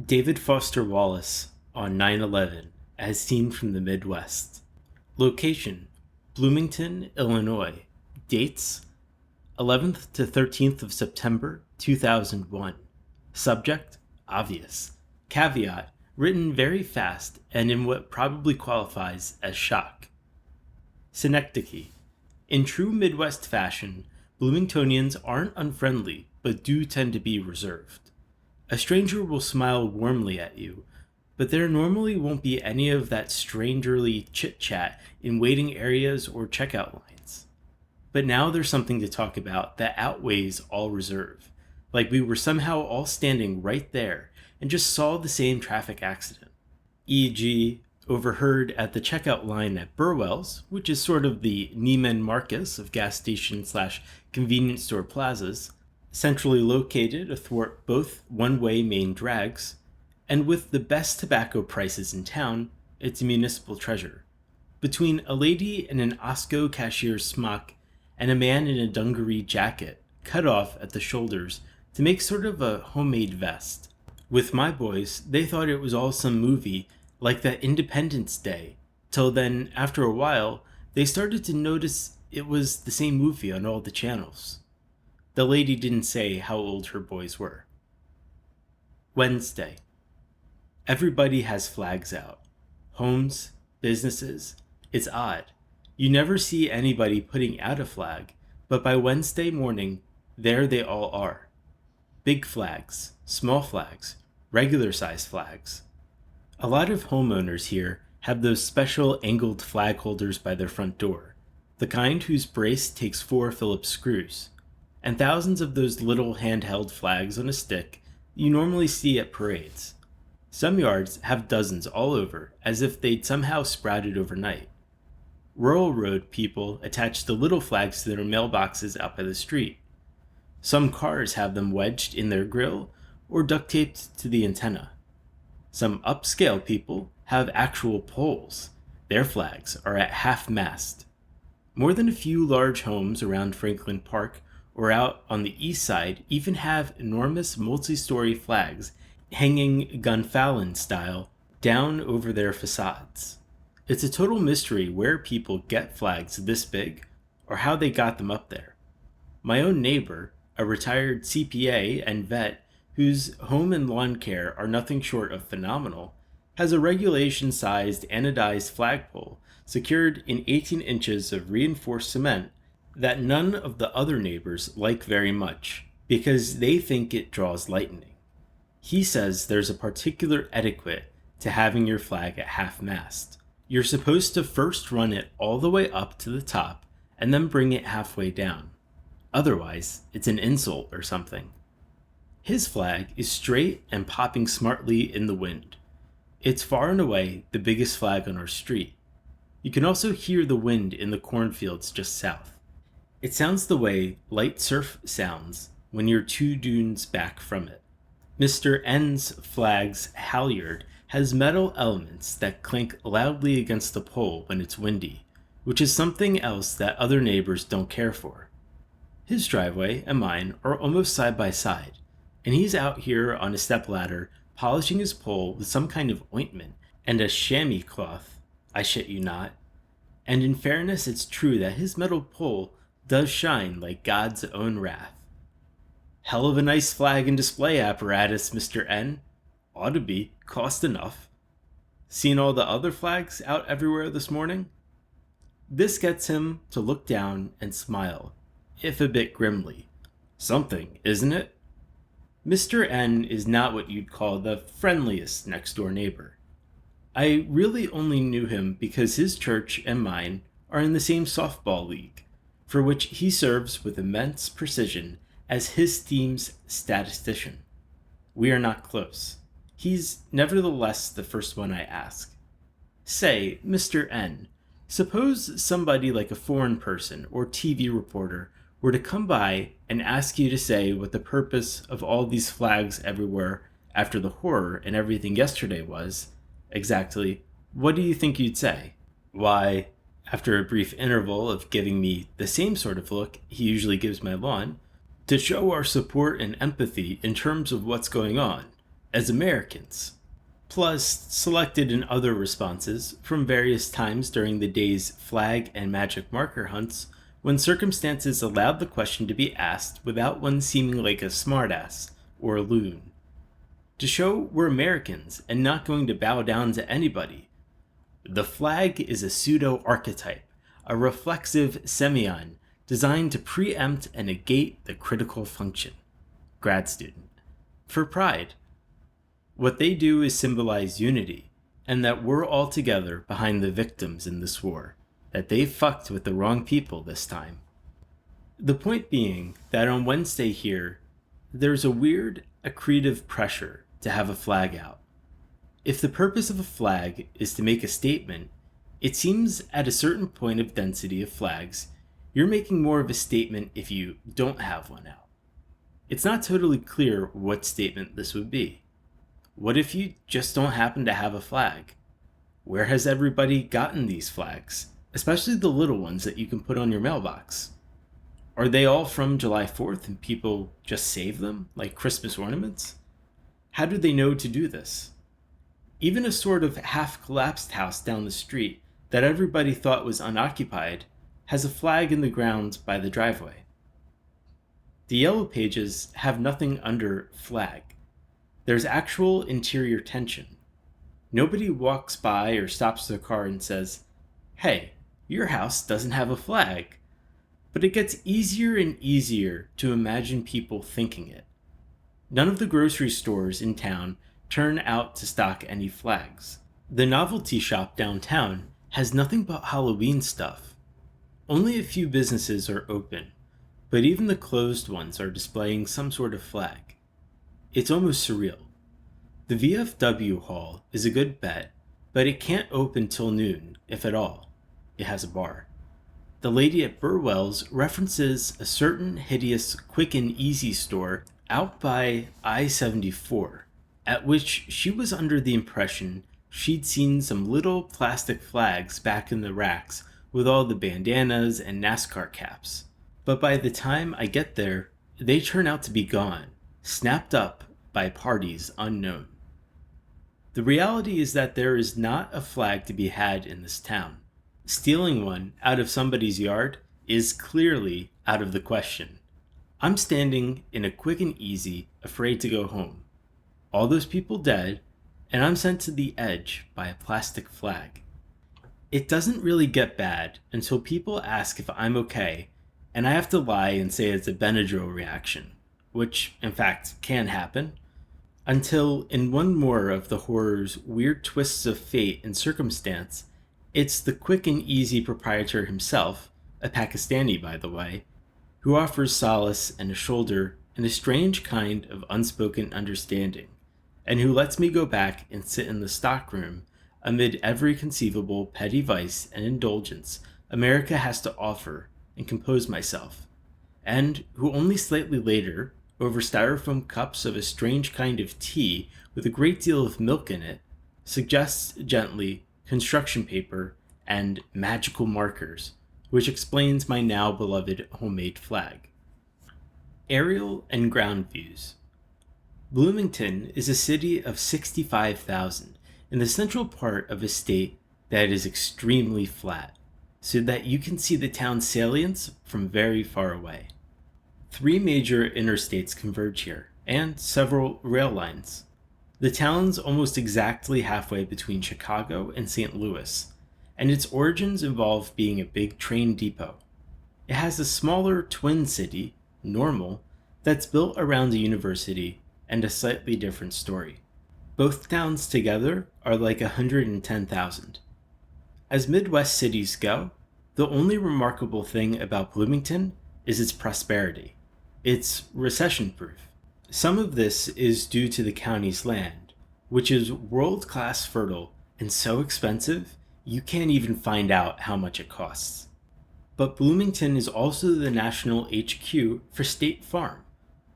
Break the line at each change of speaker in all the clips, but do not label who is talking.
David Foster Wallace on 9/11 as seen from the Midwest. Location: Bloomington, Illinois. Dates: 11th to 13th of September 2001. Subject: obvious. Caveat: written very fast and in what probably qualifies as shock. Synecdoche: in true Midwest fashion, Bloomingtonians aren't unfriendly, but do tend to be reserved. A stranger will smile warmly at you, but there normally won't be any of that strangerly chit-chat in waiting areas or checkout lines. But now there's something to talk about that outweighs all reserve, like we were somehow all standing right there and just saw the same traffic accident. E.g., overheard at the checkout line at Burwell's, which is sort of the Neiman Marcus of gas station / convenience store plazas, centrally located athwart both one-way main drags, and with the best tobacco prices in town, it's a municipal treasure. Between a lady in an Osco cashier's smock and a man in a dungaree jacket, cut off at the shoulders to make sort of a homemade vest. With my boys, they thought it was all some movie like that Independence Day, till then, after a while, they started to notice it was the same movie on all the channels. The lady didn't say how old her boys were. Wednesday. Everybody has flags out. Homes, businesses. It's odd. You never see anybody putting out a flag, but by Wednesday morning, there they all are. Big flags, small flags, regular size flags. A lot of homeowners here have those special angled flag holders by their front door, the kind whose brace takes 4 Phillips screws, and thousands of those little handheld flags on a stick you normally see at parades. Some yards have dozens all over, as if they'd somehow sprouted overnight. Rural road people attach the little flags to their mailboxes out by the street. Some cars have them wedged in their grill or duct taped to the antenna. Some upscale people have actual poles. Their flags are at half-mast. More than a few large homes around Franklin Park or out on the east side even have enormous multi-story flags hanging Gunfalon style down over their facades. It's a total mystery where people get flags this big or how they got them up there. My own neighbor, a retired CPA and vet whose home and lawn care are nothing short of phenomenal, has a regulation-sized anodized flagpole secured in 18 inches of reinforced cement that none of the other neighbors like very much because they think it draws lightning. He says there's a particular etiquette to having your flag at half-mast. You're supposed to first run it all the way up to the top and then bring it halfway down. Otherwise, it's an insult or something. His flag is straight and popping smartly in the wind. It's far and away the biggest flag on our street. You can also hear the wind in the cornfields just south. It sounds the way light surf sounds when you're 2 dunes back from it. Mr. N's flag's halyard has metal elements that clink loudly against the pole when it's windy, which is something else that other neighbors don't care for. His driveway and mine are almost side by side, and he's out here on a stepladder polishing his pole with some kind of ointment and a chamois cloth, I shit you not. And in fairness, it's true that his metal pole does shine like God's own wrath. Hell of a nice flag and display apparatus, Mr. N. Ought to be, cost enough. Seen all the other flags out everywhere this morning? This gets him to look down and smile, if a bit grimly. Something, isn't it? Mr. N is not what you'd call the friendliest next-door neighbor. I really only knew him because his church and mine are in the same softball league, for which he serves with immense precision as his team's statistician. We are not close. He's nevertheless the first one I ask. Say, Mr. N, suppose somebody like a foreign person or TV reporter were to come by and ask you to say what the purpose of all these flags everywhere after the horror and everything yesterday was, exactly, what do you think you'd say? Why, after a brief interval of giving me the same sort of look he usually gives my lawn, to show our support and empathy in terms of what's going on, as Americans, plus selected in other responses from various times during the day's flag and magic marker hunts when circumstances allowed the question to be asked without one seeming like a smartass or a loon. To show we're Americans and not going to bow down to anybody. The flag is a pseudo-archetype, a reflexive semyon designed to preempt and negate the critical function. Grad student. For pride. What they do is symbolize unity, and that we're all together behind the victims in this war, that they fucked with the wrong people this time. The point being that on Wednesday here, there's a weird accretive pressure to have a flag out. If the purpose of a flag is to make a statement, it seems at a certain point of density of flags, you're making more of a statement if you don't have one out. It's not totally clear what statement this would be. What if you just don't happen to have a flag? Where has everybody gotten these flags, especially the little ones that you can put on your mailbox? Are they all from July 4th and people just save them, like Christmas ornaments? How do they know to do this? Even a sort of half-collapsed house down the street that everybody thought was unoccupied has a flag in the ground by the driveway. The yellow pages have nothing under flag. There's actual interior tension. Nobody walks by or stops their car and says, "Hey, your house doesn't have a flag." But it gets easier and easier to imagine people thinking it. None of the grocery stores in town turn out to stock any flags. The novelty shop downtown has nothing but Halloween stuff. Only a few businesses are open, but even the closed ones are displaying some sort of flag. It's almost surreal. The VFW hall is a good bet, but it can't open till noon, if at all. It has a bar. The lady at Burwell's references a certain hideous quick and easy store out by I-74, at which she was under the impression she'd seen some little plastic flags back in the racks with all the bandanas and NASCAR caps. But by the time I get there, they turn out to be gone, snapped up by parties unknown. The reality is that there is not a flag to be had in this town. Stealing one out of somebody's yard is clearly out of the question. I'm standing in a quick and easy, afraid to go home. All those people dead, and I'm sent to the edge by a plastic flag. It doesn't really get bad until people ask if I'm okay, and I have to lie and say it's a Benadryl reaction, which in fact can happen, until in one more of the horror's weird twists of fate and circumstance, it's the quick and easy proprietor himself, a Pakistani by the way, who offers solace and a shoulder and a strange kind of unspoken understanding, and who lets me go back and sit in the stockroom amid every conceivable petty vice and indulgence America has to offer and compose myself, and who only slightly later, over styrofoam cups of a strange kind of tea with a great deal of milk in it, suggests gently construction paper and magical markers, which explains my now beloved homemade flag. Aerial and ground views. Bloomington is a city of 65,000 in the central part of a state that is extremely flat, so that you can see the town's salients from very far away. 3 major interstates converge here, and several rail lines. The town's almost exactly halfway between Chicago and St. Louis, and its origins involve being a big train depot. It has a smaller twin city, Normal, that's built around a university and a slightly different story. Both towns together are like 110,000. As Midwest cities go, the only remarkable thing about Bloomington is its prosperity. It's recession-proof. Some of this is due to the county's land, which is world-class fertile and so expensive you can't even find out how much it costs. But Bloomington is also the national HQ for State Farm,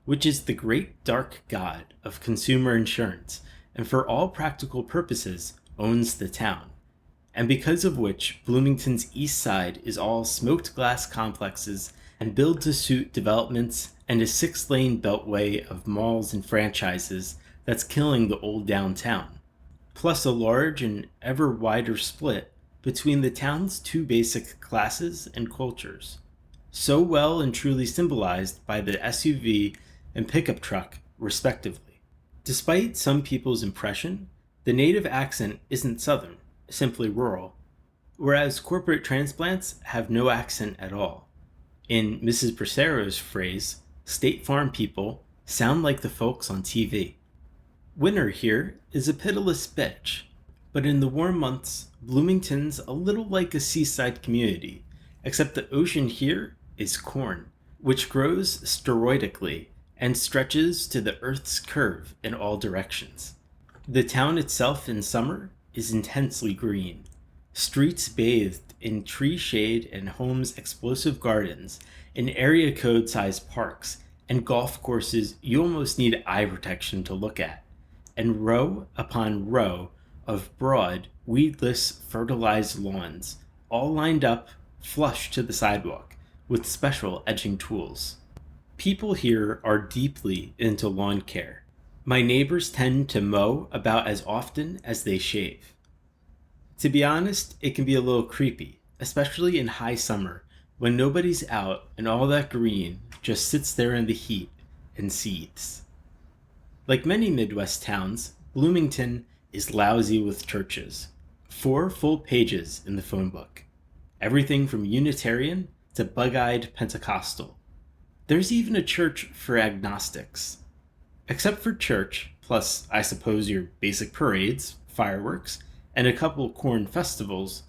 which is the great dark god of consumer insurance, and for all practical purposes owns the town, and because of which Bloomington's east side is all smoked glass complexes and build-to-suit developments and a 6-lane beltway of malls and franchises that's killing the old downtown, plus a large and ever wider split between the town's two basic classes and cultures, so well and truly symbolized by the SUV and pickup truck, respectively. Despite some people's impression, the native accent isn't Southern, simply rural, whereas corporate transplants have no accent at all. In Mrs. Bracero's phrase, State Farm people sound like the folks on TV. Winter here is a pitiless bitch, but in the warm months, Bloomington's a little like a seaside community, except the ocean here is corn, which grows steroidically and stretches to the Earth's curve in all directions. The town itself in summer is intensely green, streets bathed in tree shade and homes' explosive gardens, and area code sized parks, and golf courses you almost need eye protection to look at, and row upon row of broad, weedless, fertilized lawns, all lined up flush to the sidewalk with special edging tools. People here are deeply into lawn care. My neighbors tend to mow about as often as they shave. To be honest, it can be a little creepy, especially in high summer when nobody's out and all that green just sits there in the heat and seethes. Like many Midwest towns, Bloomington is lousy with churches. 4 full pages in the phone book. Everything from Unitarian to bug-eyed Pentecostal. There's even a church for agnostics. Except for church, plus I suppose your basic parades, fireworks, and a couple corn festivals,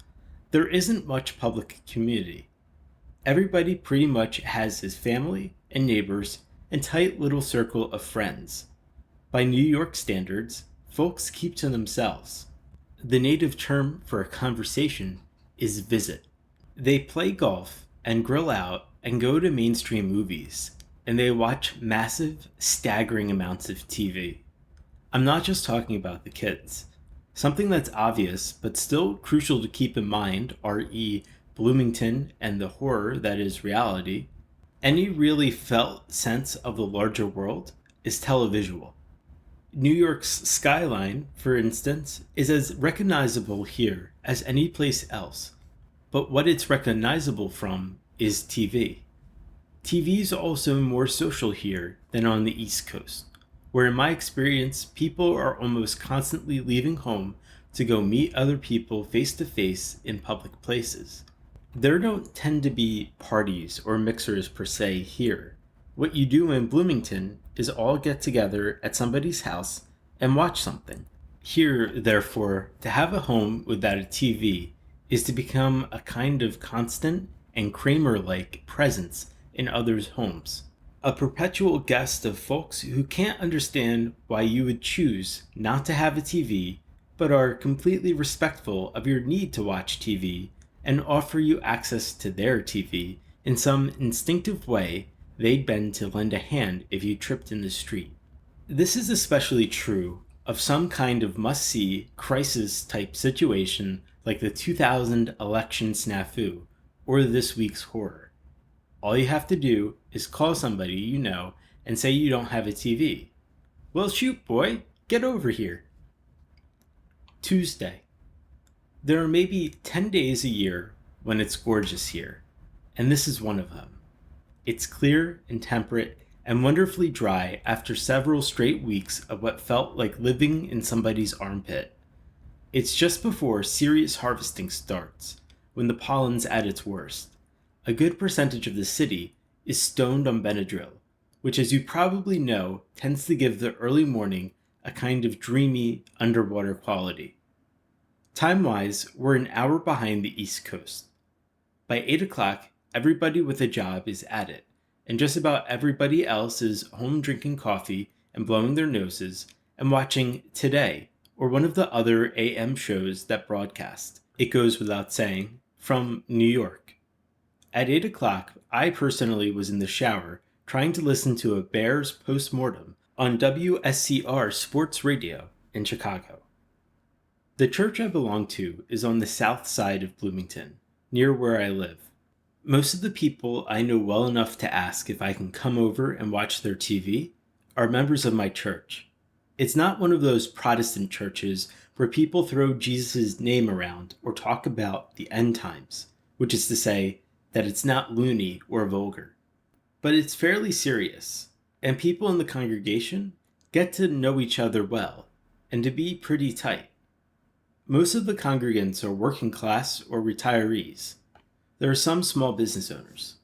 there isn't much public community. Everybody pretty much has his family and neighbors and tight little circle of friends. By New York standards, folks keep to themselves. The native term for a conversation is visit. They play golf and grill out and go to mainstream movies, and they watch massive, staggering amounts of TV. I'm not just talking about the kids. Something that's obvious but still crucial to keep in mind, re. Bloomington and the horror that is reality, any really felt sense of the larger world is televisual. New York's skyline, for instance, is as recognizable here as any place else, but what it's recognizable from is TV. TV is also more social here than on the East Coast, where in my experience, people are almost constantly leaving home to go meet other people face to face in public places. There don't tend to be parties or mixers per se here. What you do in Bloomington is all get together at somebody's house and watch something. Here, therefore, to have a home without a TV is to become a kind of constant and Kramer-like presence in others' homes. A perpetual guest of folks who can't understand why you would choose not to have a TV, but are completely respectful of your need to watch TV and offer you access to their TV in some instinctive way they'd bend to lend a hand if you tripped in the street. This is especially true of some kind of must-see crisis-type situation like the 2000 election snafu or this week's horror. All you have to do is call somebody you know and say you don't have a TV. Well, shoot, boy, get over here. Tuesday. There are maybe 10 days a year when it's gorgeous here, and this is one of them. It's clear and temperate and wonderfully dry after several straight weeks of what felt like living in somebody's armpit. It's just before serious harvesting starts, when the pollen's at its worst. A good percentage of the city is stoned on Benadryl, which, as you probably know, tends to give the early morning a kind of dreamy, underwater quality. Time-wise, we're an hour behind the East Coast. By 8 o'clock, everybody with a job is at it, and just about everybody else is home drinking coffee and blowing their noses and watching Today or one of the other AM shows that broadcast, it goes without saying, from New York. At 8 o'clock, I personally was in the shower trying to listen to a Bears postmortem on WSCR Sports Radio in Chicago. The church I belong to is on the south side of Bloomington, near where I live. Most of the people I know well enough to ask if I can come over and watch their TV are members of my church. It's not one of those Protestant churches where people throw Jesus' name around or talk about the end times, which is to say that it's not loony or vulgar. But it's fairly serious, and people in the congregation get to know each other well and to be pretty tight. Most of the congregants are working class or retirees. There are some small business owners.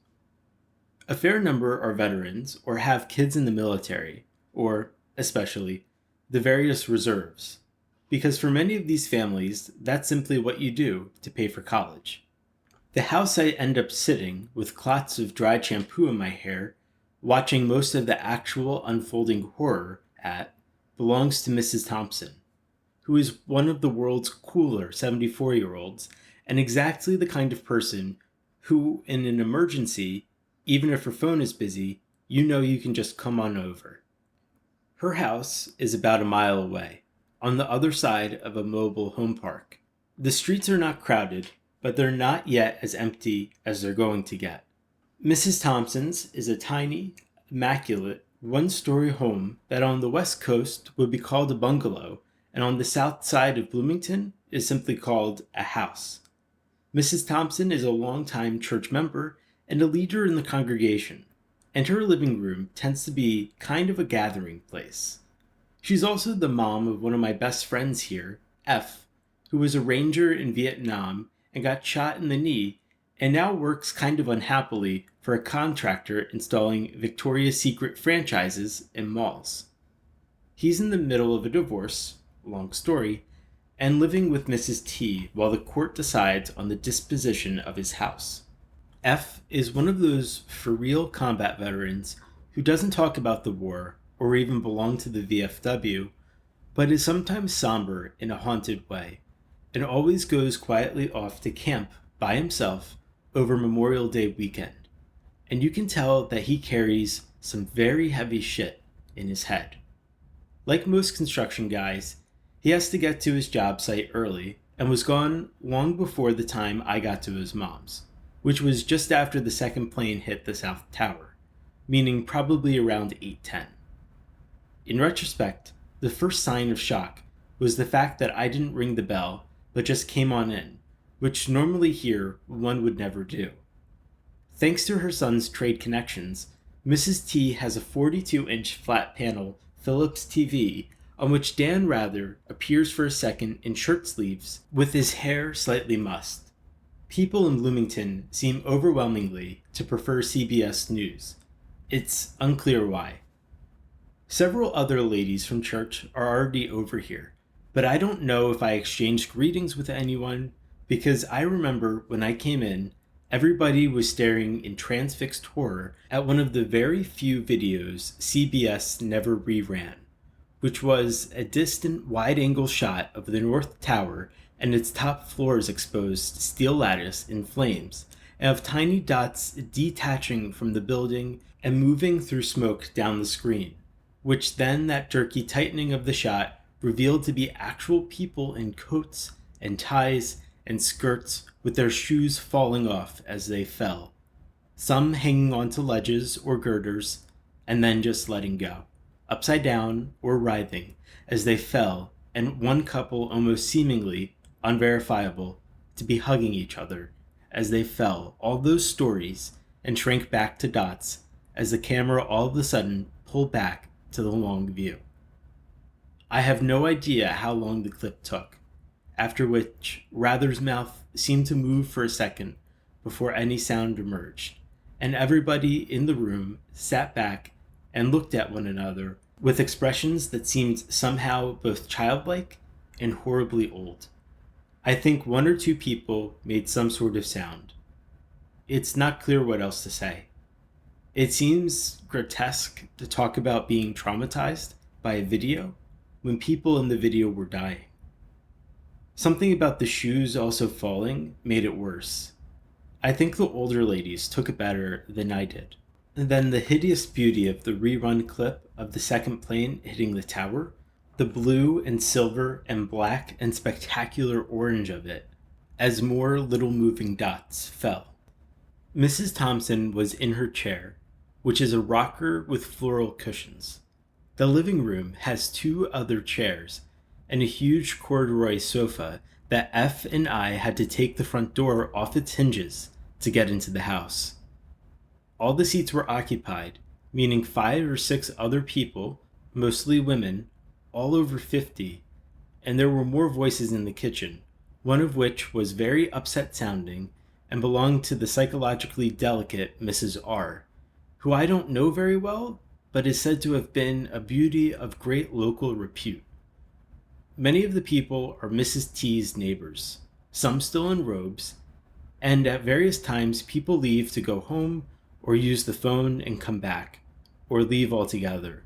A fair number are veterans or have kids in the military, or, especially, the various reserves, because for many of these families, that's simply what you do to pay for college. The house I end up sitting, with clots of dried shampoo in my hair, watching most of the actual unfolding horror at, belongs to Mrs. Thompson, who is one of the world's cooler 74-year-olds and exactly the kind of person who, in an emergency, even if her phone is busy, you know you can just come on over. Her house is about a mile away, on the other side of a mobile home park. The streets are not crowded, but they're not yet as empty as they're going to get. Mrs. Thompson's is a tiny, immaculate, one-story home that on the west coast would be called a bungalow, and on the south side of Bloomington is simply called a house. Mrs. Thompson is a longtime church member and a leader in the congregation, and her living room tends to be kind of a gathering place. She's also the mom of one of my best friends here, F, who was a ranger in Vietnam and got shot in the knee and now works kind of unhappily for a contractor installing Victoria's Secret franchises in malls. He's in the middle of a divorce, long story, and living with Mrs. T while the court decides on the disposition of his house. F is one of those for real combat veterans who doesn't talk about the war or even belong to the VFW, but is sometimes somber in a haunted way, and always goes quietly off to camp by himself over Memorial Day weekend. And you can tell that he carries some very heavy shit in his head. Like most construction guys, he has to get to his job site early and was gone long before the time I got to his mom's, which was just after the second plane hit the South Tower, meaning probably around 8:10. In retrospect, the first sign of shock was the fact that I didn't ring the bell, but just came on in, which normally here one would never do. Thanks to her son's trade connections, Mrs. T has a 42-inch flat panel Philips TV on which Dan Rather appears for a second in shirt sleeves with his hair slightly mussed. People in Bloomington seem overwhelmingly to prefer CBS News. It's unclear why. Several other ladies from church are already over here, but I don't know if I exchanged greetings with anyone because I remember when I came in, everybody was staring in transfixed horror at one of the very few videos CBS never reran, which was a distant wide-angle shot of the North Tower and its top floor's exposed steel lattice in flames, and of tiny dots detaching from the building and moving through smoke down the screen, which then that jerky tightening of the shot revealed to be actual people in coats and ties and skirts with their shoes falling off as they fell, some hanging onto ledges or girders and then just letting go, upside down or writhing as they fell, and one couple almost seemingly unverifiable to be hugging each other as they fell, all those stories, and shrank back to dots as the camera all of a sudden pulled back to the long view. I have no idea how long the clip took, after which Rather's mouth seemed to move for a second before any sound emerged, and everybody in the room sat back and looked at one another with expressions that seemed somehow both childlike and horribly old. I think one or two people made some sort of sound. It's not clear what else to say. It seems grotesque to talk about being traumatized by a video when people in the video were dying. Something about the shoes also falling made it worse. I think the older ladies took it better than I did. And then the hideous beauty of the rerun clip of the second plane hitting the tower, the blue and silver and black and spectacular orange of it, as more little moving dots fell. Mrs. Thompson was in her chair, which is a rocker with floral cushions. The living room has 2 other chairs and a huge corduroy sofa that F and I had to take the front door off its hinges to get into the house. All the seats were occupied, meaning 5 or 6 other people, mostly women, all over 50, and there were more voices in the kitchen, one of which was very upset sounding and belonged to the psychologically delicate Mrs. R, who I don't know very well, but is said to have been a beauty of great local repute. Many of the people are Mrs. T's neighbors, some still in robes, and at various times people leave to go home or use the phone and come back, or leave altogether.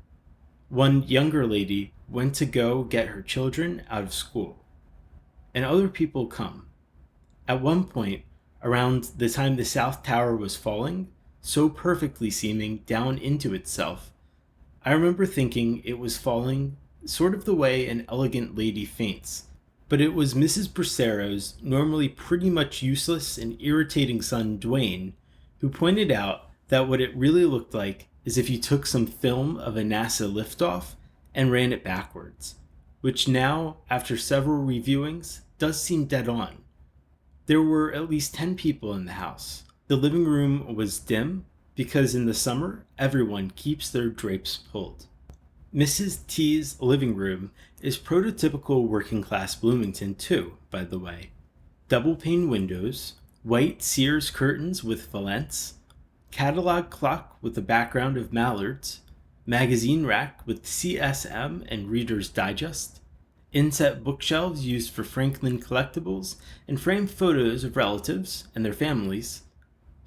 One younger lady went to go get her children out of school, and other people come. At one point, around the time the South Tower was falling, so perfectly seeming down into itself, I remember thinking it was falling sort of the way an elegant lady faints, but it was Mrs. Bracero's normally pretty much useless and irritating son Dwayne who pointed out that what it really looked like is if you took some film of a NASA liftoff and ran it backwards, which now, after several reviewings, does seem dead on. There were at least 10 people in the house. The living room was dim because in the summer, everyone keeps their drapes pulled. Mrs. T's living room is prototypical working class Bloomington too, by the way. Double pane windows, white Sears curtains with valance, catalog clock with a background of mallards, magazine rack with CSM and Reader's Digest, inset bookshelves used for Franklin collectibles, and framed photos of relatives and their families,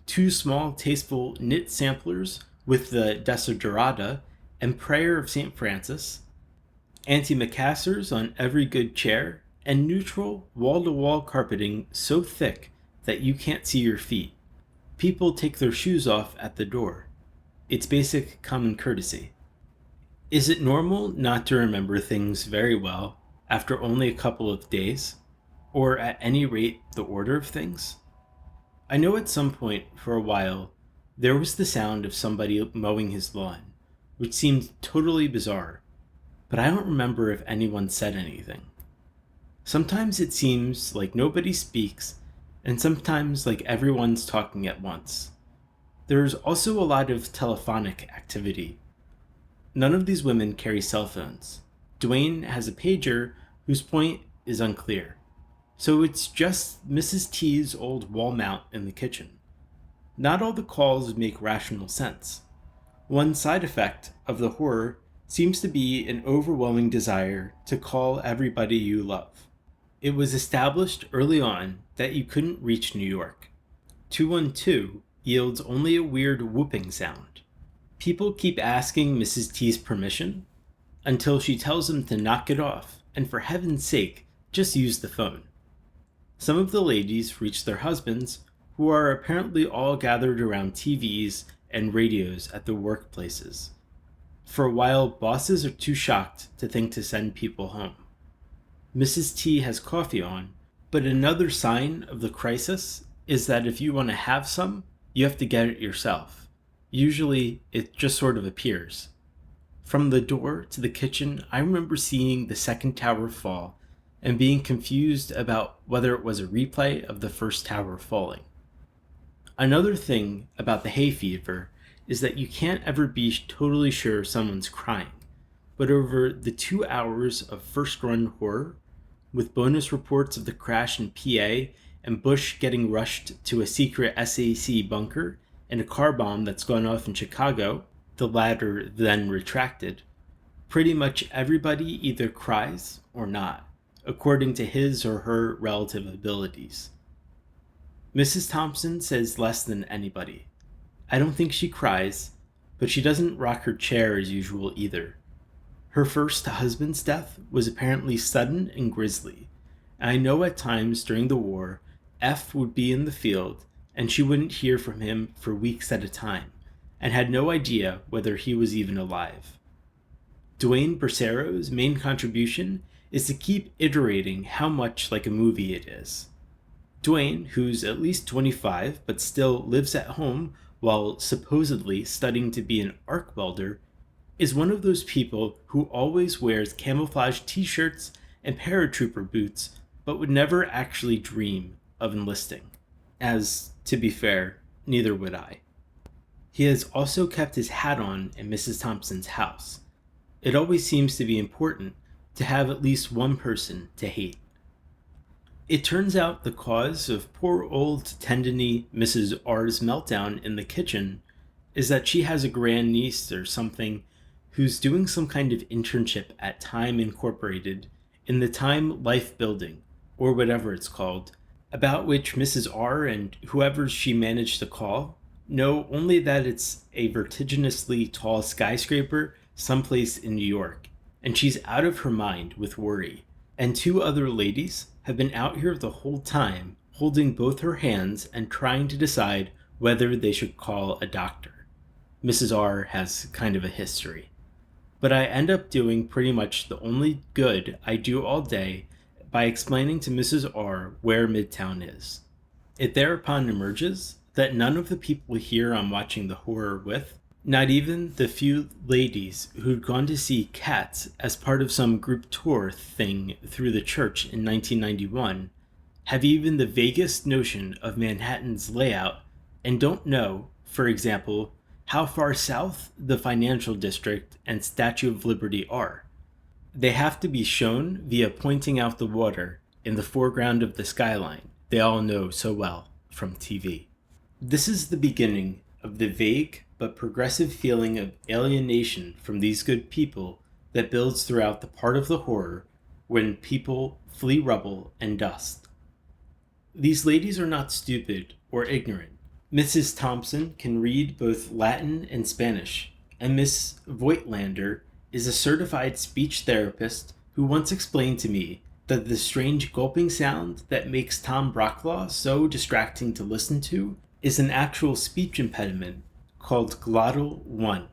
2 small tasteful knit samplers with the Desiderata and Prayer of St. Francis, antimacassars on every good chair, and neutral wall-to-wall carpeting so thick that you can't see your feet. People take their shoes off at the door. It's basic common courtesy. Is it normal not to remember things very well after only a couple of days? Or at any rate, the order of things? I know at some point, for a while, there was the sound of somebody mowing his lawn, which seemed totally bizarre, but I don't remember if anyone said anything. Sometimes it seems like nobody speaks, and sometimes like everyone's talking at once. There's also a lot of telephonic activity. None of these women carry cell phones. Dwayne has a pager whose point is unclear. So it's just Mrs. T's old wall mount in the kitchen. Not all the calls make rational sense. One side effect of the horror seems to be an overwhelming desire to call everybody you love. It was established early on that you couldn't reach New York. 212 yields only a weird whooping sound. People keep asking Mrs. T's permission until she tells them to knock it off, and for heaven's sake, just use the phone. Some of the ladies reach their husbands, who are apparently all gathered around TVs and radios at their workplaces. For a while, bosses are too shocked to think to send people home. Mrs. T has coffee on, but another sign of the crisis is that if you want to have some, you have to get it yourself. Usually, it just sort of appears. From the door to the kitchen, I remember seeing the second tower fall and being confused about whether it was a replay of the first tower falling. Another thing about the hay fever is that you can't ever be totally sure someone's crying, but over the 2 hours of first-run horror, with bonus reports of the crash in PA and Bush getting rushed to a secret SAC bunker and a car bomb that's gone off in Chicago, the latter then retracted, pretty much everybody either cries or not, according to his or her relative abilities. Mrs. Thompson says less than anybody. I don't think she cries, but she doesn't rock her chair as usual either. Her first husband's death was apparently sudden and grisly, and I know at times during the war, F would be in the field and she wouldn't hear from him for weeks at a time, and had no idea whether he was even alive. Dwayne Bracero's main contribution is to keep iterating how much like a movie it is. Dwayne, who's at least 25 but still lives at home while supposedly studying to be an arc welder, is one of those people who always wears camouflage t-shirts and paratrooper boots, but would never actually dream of enlisting. As, to be fair, neither would I. He has also kept his hat on in Mrs. Thompson's house. It always seems to be important to have at least one person to hate. It turns out the cause of poor old tendony Mrs. R's meltdown in the kitchen is that she has a grandniece or something who's doing some kind of internship at Time Incorporated in the Time Life Building, or whatever it's called, about which Mrs. R and whoever she managed to call know only that it's a vertiginously tall skyscraper someplace in New York, and she's out of her mind with worry. And two other ladies have been out here the whole time, holding both her hands and trying to decide whether they should call a doctor. Mrs. R has kind of a history. But I end up doing pretty much the only good I do all day by explaining to Mrs. R where Midtown is. It thereupon emerges that none of the people here I'm watching the horror with, not even the few ladies who'd gone to see Cats as part of some group tour thing through the church in 1991, have even the vaguest notion of Manhattan's layout and don't know, for example, how far south the Financial District and Statue of Liberty are. They have to be shown via pointing out the water in the foreground of the skyline they all know so well from TV. This is the beginning of the vague but progressive feeling of alienation from these good people that builds throughout the part of the horror when people flee rubble and dust. These ladies are not stupid or ignorant. Mrs. Thompson can read both Latin and Spanish, and Miss Voigtlander is a certified speech therapist who once explained to me that the strange gulping sound that makes Tom Brocklaw so distracting to listen to is an actual speech impediment called glottal 1.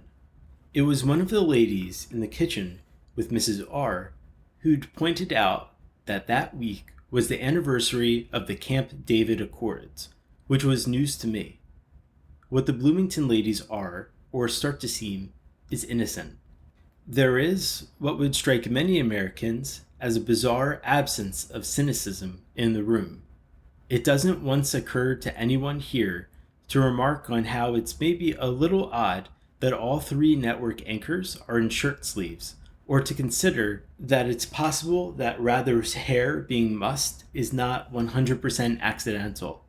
It was one of the ladies in the kitchen with Mrs. R who'd pointed out that that week was the anniversary of the Camp David Accords, which was news to me. What the Bloomington ladies are, or start to seem, is innocent. There is what would strike many Americans as a bizarre absence of cynicism in the room. It doesn't once occur to anyone here to remark on how it's maybe a little odd that all three network anchors are in shirt sleeves, or to consider that it's possible that Rather's hair being mussed is not 100% accidental,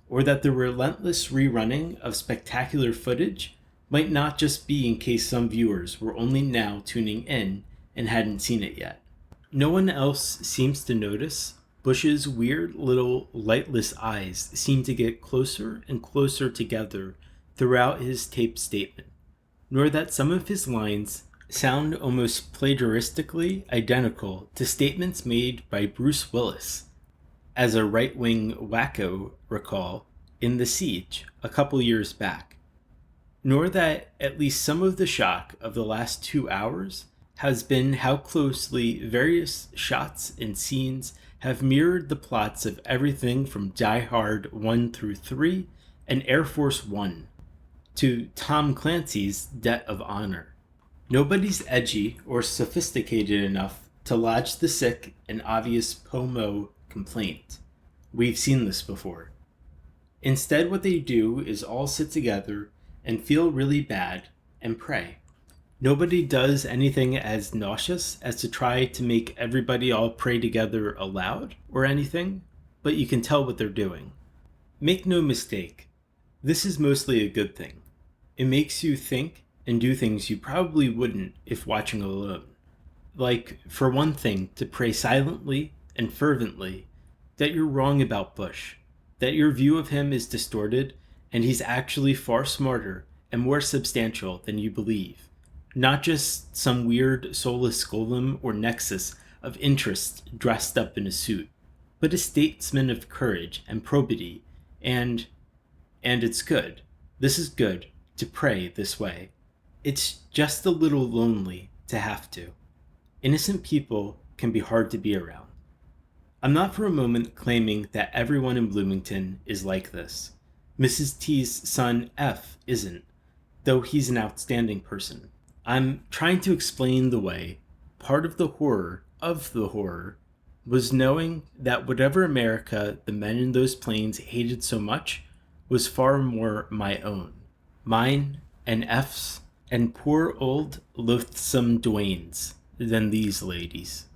or that the relentless rerunning of spectacular footage might not just be in case some viewers were only now tuning in and hadn't seen it yet. No one else seems to notice Bush's weird little lightless eyes seem to get closer and closer together throughout his taped statement, nor that some of his lines sound almost plagiaristically identical to statements made by Bruce Willis, as a right-wing wacko recall, in The Siege a couple years back, nor that at least some of the shock of the last 2 hours has been how closely various shots and scenes have mirrored the plots of everything from Die Hard 1 through 3 and Air Force One to Tom Clancy's Debt of Honor. Nobody's edgy or sophisticated enough to lodge the sick and obvious POMO complaint. We've seen this before. Instead, what they do is all sit together and feel really bad and pray. Nobody does anything as nauseous as to try to make everybody all pray together aloud or anything, but you can tell what they're doing. Make no mistake, this is mostly a good thing. It makes you think and do things you probably wouldn't if watching alone. Like, for one thing, to pray silently and fervently that you're wrong about Bush, that your view of him is distorted and he's actually far smarter and more substantial than you believe. Not just some weird soulless golem or nexus of interest dressed up in a suit, but a statesman of courage and probity, and it's good. This is good to pray this way. It's just a little lonely to have to. Innocent people can be hard to be around. I'm not for a moment claiming that everyone in Bloomington is like this. Mrs. T's son F isn't, though he's an outstanding person. I'm trying to explain the way. Part of the horror was knowing that whatever America the men in those planes hated so much was far more my own. Mine and F's and poor old loathsome Dwayne's than these ladies.